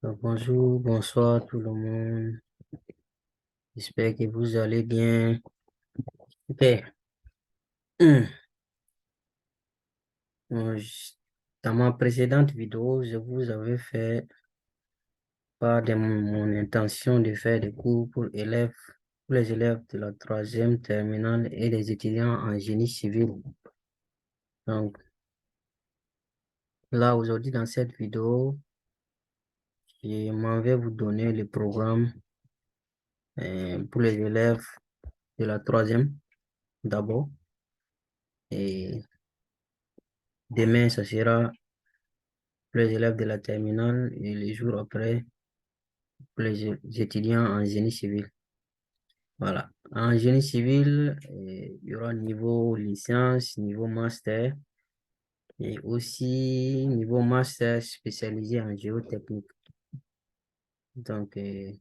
Donc, bonjour, bonsoir tout le monde. J'espère que vous allez bien. Ok. Bon, dans ma précédente vidéo, je vous avais fait part de mon intention de faire des cours pour les élèves de la troisième terminale et les étudiants en génie civil. Donc, là, aujourd'hui, dans cette vidéo, je m'en vais vous donner le programme pour les élèves de la troisième d'abord. Et demain, ça sera pour les élèves de la terminale et les jours après pour les étudiants en génie civil. Voilà. En génie civil, il y aura niveau licence, niveau master et aussi niveau master spécialisé en géotechnique. Donc, il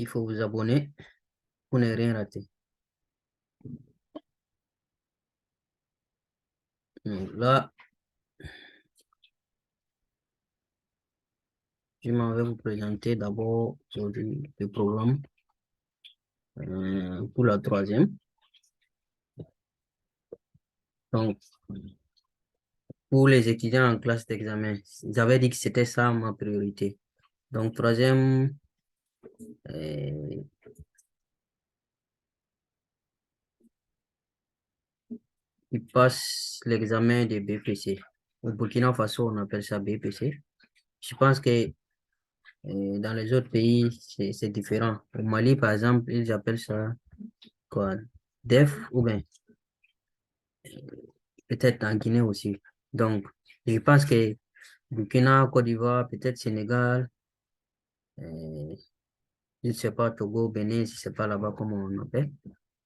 faut vous abonner pour ne rien rater. Donc là, je m'en vais vous présenter d'abord aujourd'hui le programme pour la troisième. Donc, pour les étudiants en classe d'examen, j'avais dit que c'était ça ma priorité. Donc, troisième, euh, ils passent l'examen de BPC. Au Burkina Faso, on appelle ça BPC. Je pense que dans les autres pays, c'est différent. Au Mali, par exemple, ils appellent ça quoi? DEF ou bien peut-être en Guinée aussi. Donc, je pense que Burkina, Côte d'Ivoire, peut-être Sénégal, euh, je ne sais pas, Togo, Bénin, si c'est pas là-bas comme on appelle.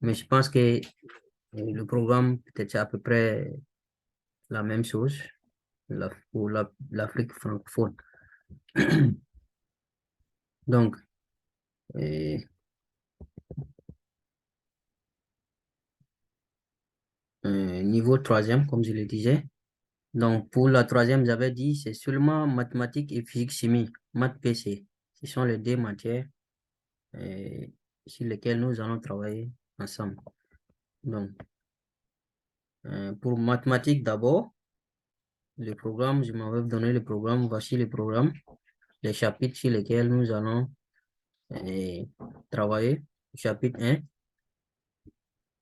Mais je pense que le programme, peut-être c'est à peu près la même chose pour l'Afrique francophone. Donc, euh, niveau troisième, comme je le disais. Donc, pour la troisième, j'avais dit, c'est seulement mathématiques et physique-chimie, maths PC. Ce sont les deux matières euh, sur lesquelles nous allons travailler ensemble. Donc, pour mathématiques d'abord, le programme, je m'avais donné le programme, voici le programme, les chapitres sur lesquels nous allons euh, travailler. Chapitre 1,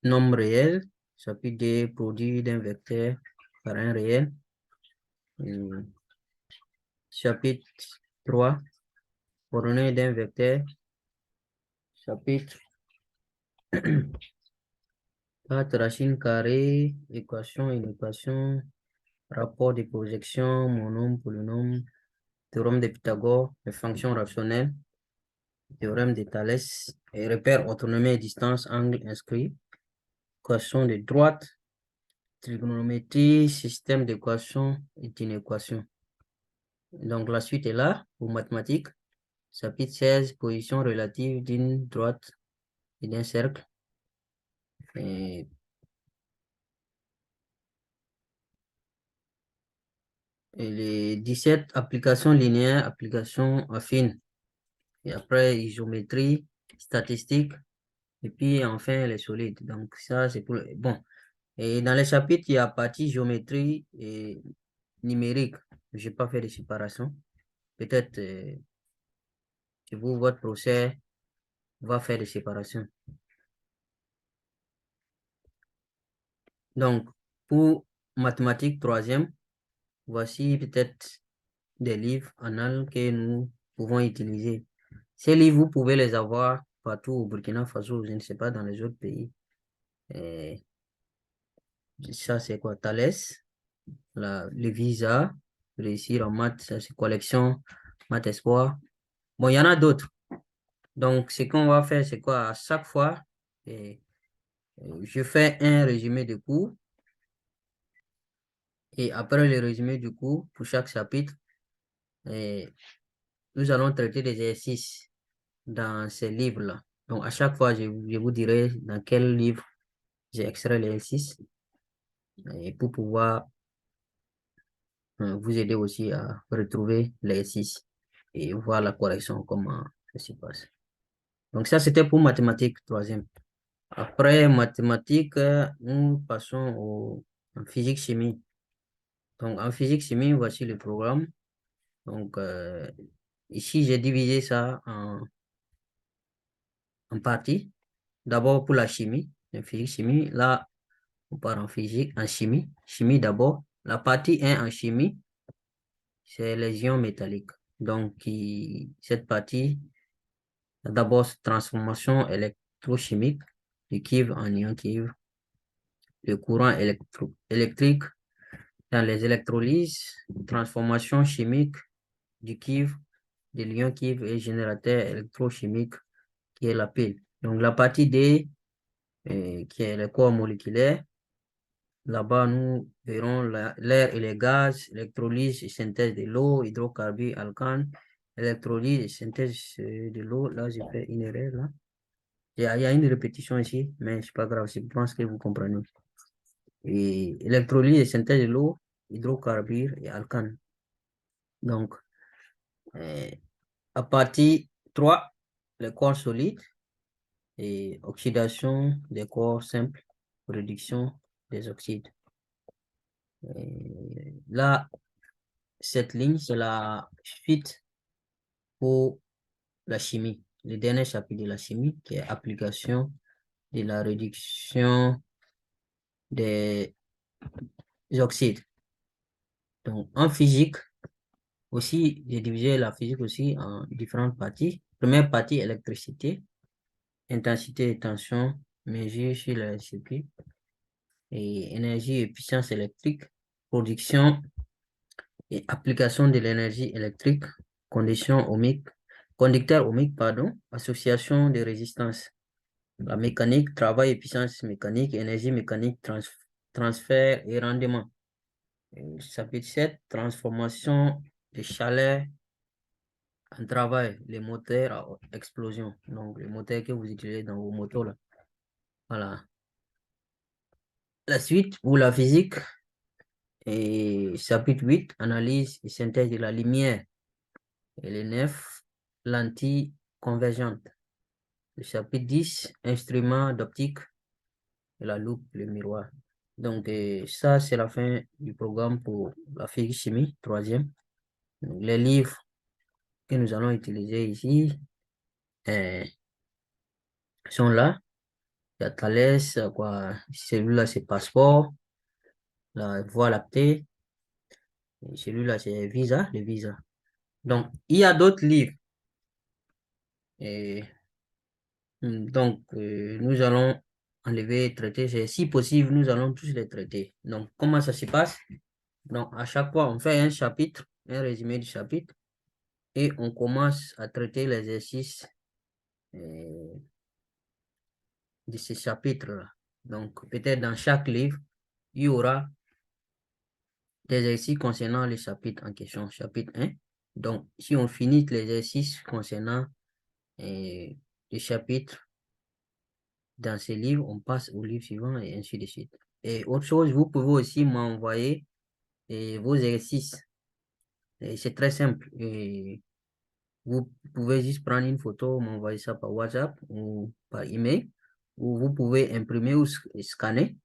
nombre réel. Chapitre 2, produit d'un vecteur par un réel. Euh, Chapitre 3, coordonnées d'un vecteur. Chapitre 4, racine carrée, équation, inéquation, rapport de projection, monôme, polynôme, théorème de Pythagore, les fonctions rationnelles, théorème de Thalès, et repères autonomie et distance, angle inscrit, équation de droite, trigonométrie, système d'équation et d'inéquation. Donc la suite est là pour mathématiques. Chapitre 16, position relative d'une droite et d'un cercle. Et les 17 applications linéaires, applications affines. Et après, géométrie, statistique, et puis enfin les solides. Donc ça, c'est pour le... Bon. Et dans les chapitres, il y a partie géométrie et numérique. Je n'ai pas fait de séparation. Peut-être que vous, votre procès va faire des séparations. Donc, pour mathématiques troisième, voici peut-être des livres annales que nous pouvons utiliser. Ces livres, vous pouvez les avoir partout au Burkina Faso, je ne sais pas, dans les autres pays. Et ça, c'est quoi? Thalès, le visa, réussir en maths, ça, c'est collection, maths espoir. Bon, il y en a d'autres. Donc, ce qu'on va faire, c'est quoi? À chaque fois, et, je fais un résumé de cours. Et après le résumé du cours, pour chaque chapitre, et nous allons traiter des exercices dans ces livres-là. Donc, à chaque fois, je vous dirai dans quel livre j'ai extrait les L6 et pour pouvoir vous aider aussi à retrouver les L6 et voir la correction, comment ça se passe. Donc ça, c'était pour mathématiques, troisième. Après mathématiques, nous passons en physique-chimie. Donc en physique-chimie, voici le programme. Donc ici, j'ai divisé ça en parties. D'abord pour la chimie, la physique-chimie. Là, on part en physique, en chimie. Chimie d'abord. La partie 1 en chimie, c'est les ions métalliques. Donc, cette partie, d'abord, transformation électrochimique du cuivre en ion cuivre, le courant électrique dans les électrolyses, transformation chimique du cuivre, de l'ion cuivre et générateur électrochimique qui est la pile. Donc, la partie D, qui est le corps moléculaire, là-bas, nous verrons l'air et les gaz, électrolyse et synthèse de l'eau, hydrocarbures, alcanes, électrolyse et synthèse de l'eau. Là, j'ai fait une erreur, là. Il y a une répétition ici, mais c'est pas grave, je pense que vous comprenez. Et électrolyse et synthèse de l'eau, hydrocarbures et alcanes. Donc, euh, à partir 3, les corps solides et oxydation des corps simples, réduction des oxydes. Là, cette ligne, c'est la suite pour la chimie. Le dernier chapitre de la chimie, qui est application de la réduction des oxydes. Donc, en physique, aussi, j'ai divisé la physique aussi en différentes parties. Première partie, électricité, intensité et tension, mesure sur le circuit, et énergie et puissance électrique, production et application de l'énergie électrique, conditions ohmiques, conducteur ohmique, pardon, association de résistance, la mécanique, travail et puissance mécanique, énergie mécanique, transfert et rendement. Chapitre 7, transformation de chaleur en travail, les moteurs à explosion. Donc, les moteurs que vous utilisez dans vos motos, là. Voilà. La suite, pour la physique, et chapitre 8, analyse et synthèse de la lumière. Et le 9, lentille convergente. Le chapitre 10, instruments d'optique, la loupe, le miroir. Donc, ça, c'est la fin du programme pour la physique-chimie, troisième. Donc, les livres que nous allons utiliser ici euh, sont là. Il y a Thalès, quoi. Celui-là, c'est Passeport, la Voie lactée. Et celui-là, c'est Visa, le Visa. Donc, il y a d'autres livres. Et, donc, nous allons enlever et traiter. Si possible, nous allons tous les traiter. Donc, comment ça se passe? Donc, à chaque fois, on fait un chapitre, un résumé du chapitre, et on commence à traiter l'exercice euh, de ce chapitre-là. Donc, peut-être dans chaque livre, il y aura des exercices concernant le chapitre en question, chapitre 1. Donc, si on finit l'exercice concernant le chapitre dans ce livre, on passe au livre suivant et ainsi de suite. Et autre chose, vous pouvez aussi m'envoyer vos exercices. C'est très simple. Vous pouvez juste prendre une photo, m'envoyer ça par WhatsApp ou par email, ou vous pouvez imprimer ou scanner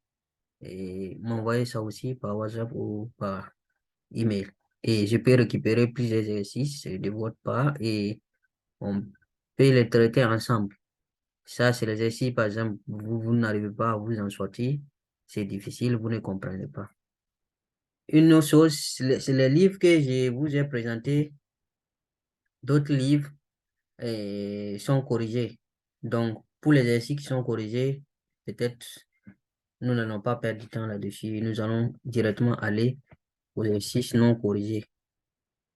et m'envoyer ça aussi par WhatsApp ou par email. Et je peux récupérer plusieurs exercices de votre part et on peut les traiter ensemble. Ça, c'est l'exercice, par exemple, vous n'arrivez pas à vous en sortir, c'est difficile, vous ne comprenez pas. Une autre chose, c'est les livres que je vous ai présentés, d'autres livres sont corrigés. Donc, pour les exercices qui sont corrigés, peut-être nous n'allons pas perdre du temps là-dessus. Nous allons directement aller aux exercices non corrigés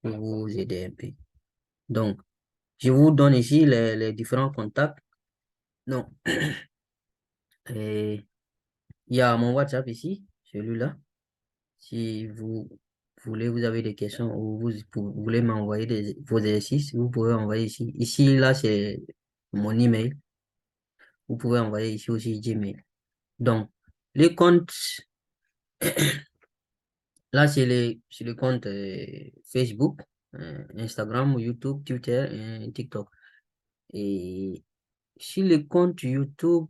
pour vous aider un peu. Donc, je vous donne ici les différents contacts. Non, et il y a mon WhatsApp ici, celui-là. Si vous voulez, vous avez des questions ou vous voulez m'envoyer vos exercices, vous pouvez envoyer ici. Ici, là, c'est mon email. Vous pouvez envoyer ici aussi Gmail. Donc, Les comptes, là, c'est le compte Facebook, Instagram, YouTube, Twitter et TikTok. Et sur le compte YouTube,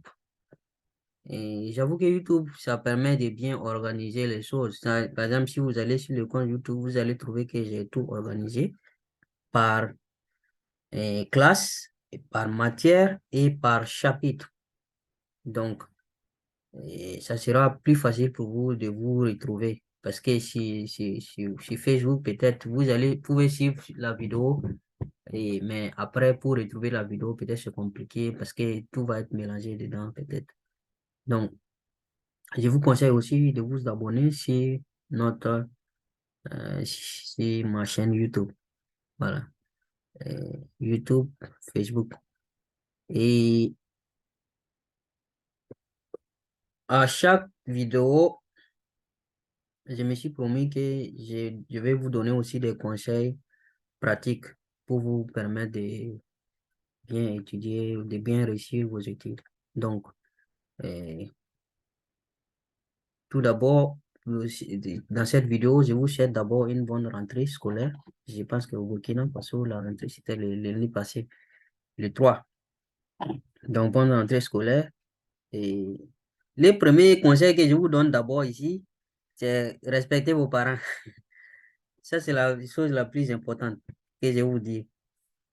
et j'avoue que YouTube, ça permet de bien organiser les choses. Par exemple, si vous allez sur le compte YouTube, vous allez trouver que j'ai tout organisé par classe, et par matière et par chapitre. Donc, ça sera plus facile pour vous de vous retrouver. Parce que si Facebook, peut-être, pouvez suivre la vidéo, mais après, pour retrouver la vidéo, peut-être c'est compliqué parce que tout va être mélangé dedans, peut-être. Donc, je vous conseille aussi de vous abonner sur notre, sur ma chaîne YouTube. Voilà. YouTube, Facebook. Et à chaque vidéo, je me suis promis que je vais vous donner aussi des conseils pratiques pour vous permettre de bien étudier, de bien réussir vos études. Donc, euh, tout d'abord, dans cette vidéo, je vous souhaite d'abord une bonne rentrée scolaire. Je pense qu'au Burkina Faso, la rentrée, c'était l'année passée, le 3. Donc, bonne rentrée scolaire. Et les premiers conseils que je vous donne d'abord ici, c'est respecter vos parents. Ça, c'est la chose la plus importante que je vous dis.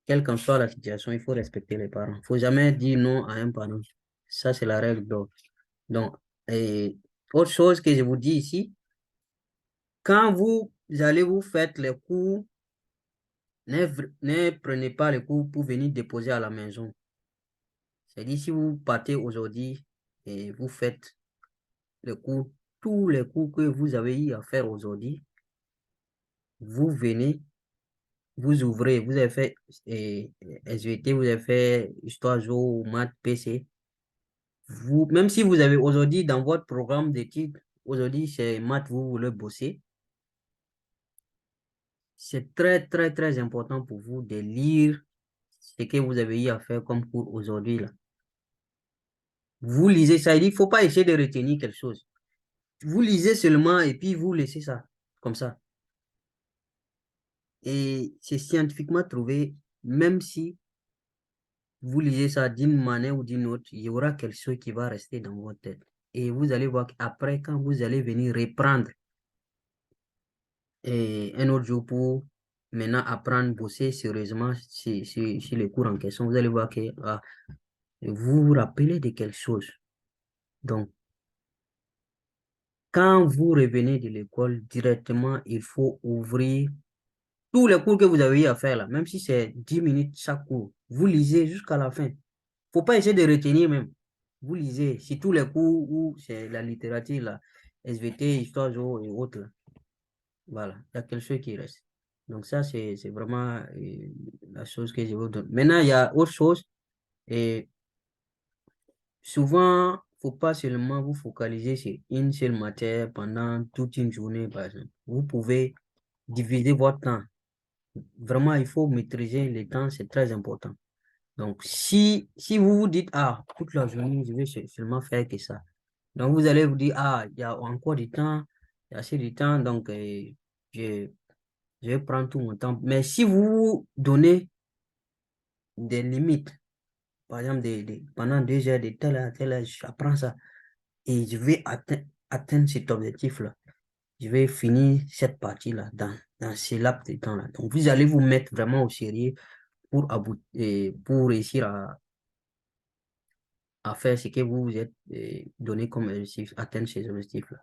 Quelle qu'en soit la situation, il faut respecter les parents. Il ne faut jamais dire non à un parent. Ça, c'est la règle d'or. Donc, et autre chose que je vous dis ici, quand vous allez vous faire les cours, ne prenez pas les cours pour venir déposer à la maison. C'est-à-dire, si vous partez aujourd'hui et vous faites les cours, tous les cours que vous avez eu à faire aujourd'hui, vous venez, vous ouvrez, vous avez fait SVT, vous avez fait histoire géo, maths, PC. Même si vous avez aujourd'hui dans votre programme d'études, aujourd'hui c'est maths, vous voulez bosser, c'est très, très, très important pour vous de lire ce que vous avez eu à faire comme cours aujourd'hui là. Vous lisez ça, il ne faut pas essayer de retenir quelque chose. Vous lisez seulement et puis vous laissez ça comme ça. Et c'est scientifiquement trouvé, même si vous lisez ça d'une manière ou d'une autre, il y aura quelque chose qui va rester dans votre tête. Et vous allez voir qu'après, quand vous allez venir reprendre un autre jour pour maintenant apprendre, bosser sérieusement sur les cours en question, vous allez voir que vous vous rappelez de quelque chose. Donc, quand vous revenez de l'école, directement, il faut ouvrir tous les cours que vous avez eu à faire là, même si c'est 10 minutes chaque cours. Vous lisez jusqu'à la fin. Faut pas essayer de retenir même. Vous lisez, si tous les cours où c'est la littérature, là, SVT, histoire, géo et autres, là. Voilà, il y a quelque chose qui reste. Donc ça, c'est vraiment la chose que je vous donne. Maintenant, il y a autre chose. Et souvent, faut pas seulement vous focaliser sur une seule matière pendant toute une journée, par exemple. Vous pouvez diviser votre temps. Vraiment, il faut maîtriser le temps, c'est très important. Donc, si vous vous dites, ah, toute la journée, je vais seulement faire que ça. Donc, vous allez vous dire, ah, il y a encore du temps, il y a assez de temps, donc je, je vais prendre tout mon temps. Mais si vous vous donnez des limites, par exemple, pendant 2 heures, de telle heure à telle heure, j'apprends ça et je vais atteindre cet objectif-là. Je vais finir cette partie-là dans ce laps de temps-là. Donc, vous allez vous mettre vraiment au sérieux pour aboutir, pour réussir à faire ce que vous vous êtes donné comme objectif, atteindre ces objectifs-là.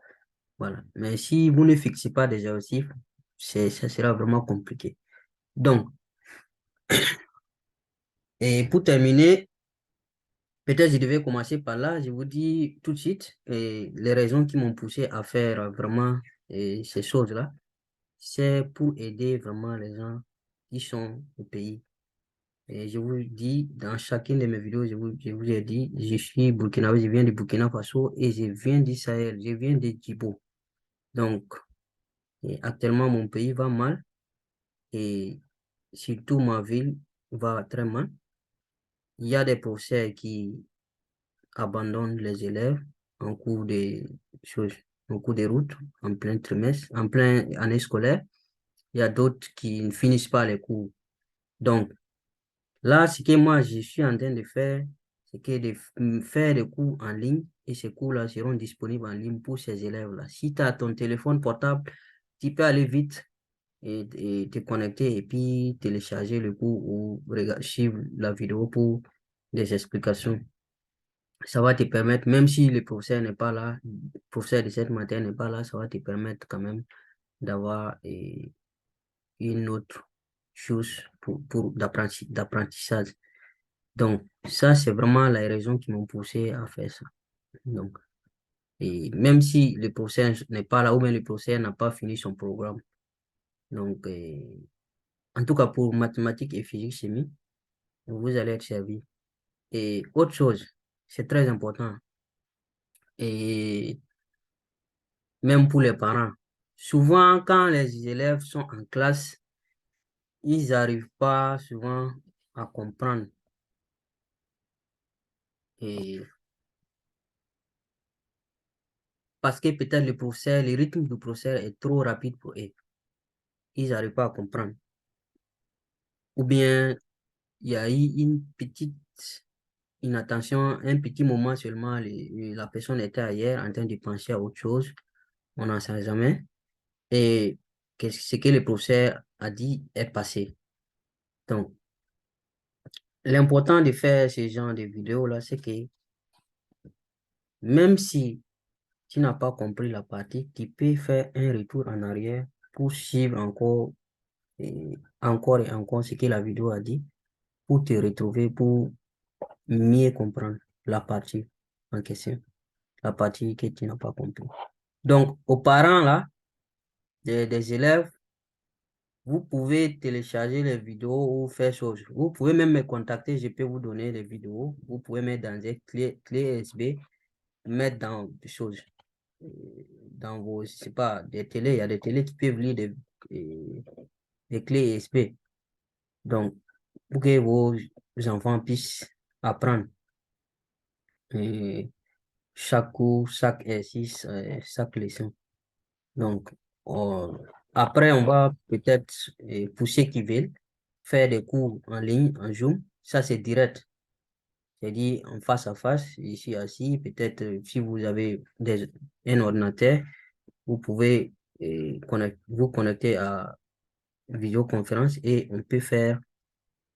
Voilà. Mais si vous ne fixez pas des objectifs, ça sera vraiment compliqué. Donc, et pour terminer, peut-être je devais commencer par là. Je vous dis tout de suite les raisons qui m'ont poussé à faire vraiment ces choses-là. C'est pour aider vraiment les gens qui sont au pays. Et je vous dis, dans chacune de mes vidéos, je vous ai dit, je suis burkinabé, je viens de Burkina Faso et je viens d'Israël, je viens de Djibo. Donc, actuellement, mon pays va mal et surtout ma ville va très mal. Il y a des professeurs qui abandonnent les élèves en cours des choses, en cours des routes, en plein trimestre, en plein année scolaire. Il y a d'autres qui ne finissent pas les cours. Donc, là, ce que moi, je suis en train de faire, c'est que de faire des cours en ligne et ces cours-là seront disponibles en ligne pour ces élèves-là. Si tu as ton téléphone portable, tu peux aller vite et te connecter et puis télécharger le cours ou suivre la vidéo pour des explications. Ça va te permettre, même si le professeur n'est pas là, le professeur de cette matière n'est pas là, ça va te permettre quand même d'avoir une autre chose pour d'apprentissage. Donc, ça, c'est vraiment la raison qui m'ont poussé à faire ça. Donc, et même si le professeur n'est pas là ou bien le professeur n'a pas fini son programme. Donc, en tout cas, pour mathématiques et physique chimie, vous allez être servi. Et autre chose, c'est très important. Et même pour les parents. Souvent, quand les élèves sont en classe, ils n'arrivent pas souvent à comprendre. Et parce que peut-être le professeur, le rythme du professeur est trop rapide pour eux. Ils n'arrivent pas à comprendre. Ou bien, il y a eu une petite inattention, un petit moment seulement, la personne était ailleurs en train de penser à autre chose. On n'en sait jamais. Et ce que le professeur a dit est passé. Donc, l'important de faire ce genre de vidéos-là, c'est que même si tu n'as pas compris la partie, tu peux faire un retour en arrière pour suivre encore et encore ce que la vidéo a dit, pour te retrouver, pour mieux comprendre la partie en question, la partie que tu n'as pas compris. Donc, aux parents là, des élèves, vous pouvez télécharger les vidéos ou faire chose. Vous pouvez même me contacter, je peux vous donner les vidéos. Vous pouvez mettre dans des clés USB, mettre dans des choses. euh, Dans vos, je sais pas, des télés, il y a des télés qui peuvent lire des clés USB. Donc, pour que vos enfants puissent apprendre chaque cours, chaque exercice, chaque leçon. Donc, on- après, on va peut-être, pour ceux qui veulent, faire des cours en ligne, en Zoom. Ça, c'est direct. C'est-à-dire en face à face, ici assis. Peut-être si vous avez un ordinateur, vous pouvez vous connecter à vidéoconférence et on peut faire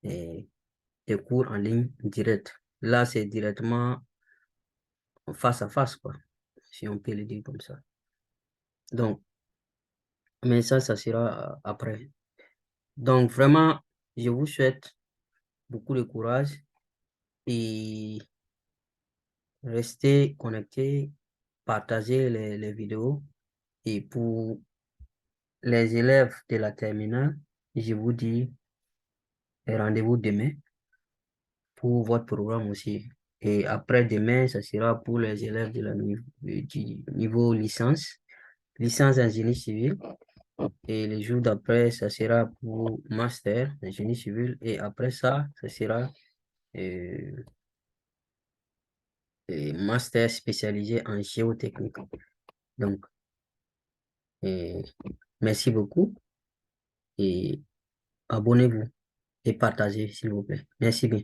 euh, des cours en ligne direct. Là, c'est directement en face à face, quoi, si on peut le dire comme ça. Donc, mais ça sera après. Donc, vraiment, je vous souhaite beaucoup de courage et restez connectés, partagez les vidéos. Et pour les élèves de la terminale, je vous dis rendez-vous demain pour votre programme aussi. Et après demain, ça sera pour les élèves du niveau licence, licence en génie civil. Et le jour d'après, ça sera pour master en génie civil. Et après ça sera euh, master spécialisé en géotechnique. Donc, euh, merci beaucoup et abonnez-vous et partagez, s'il vous plaît. Merci bien.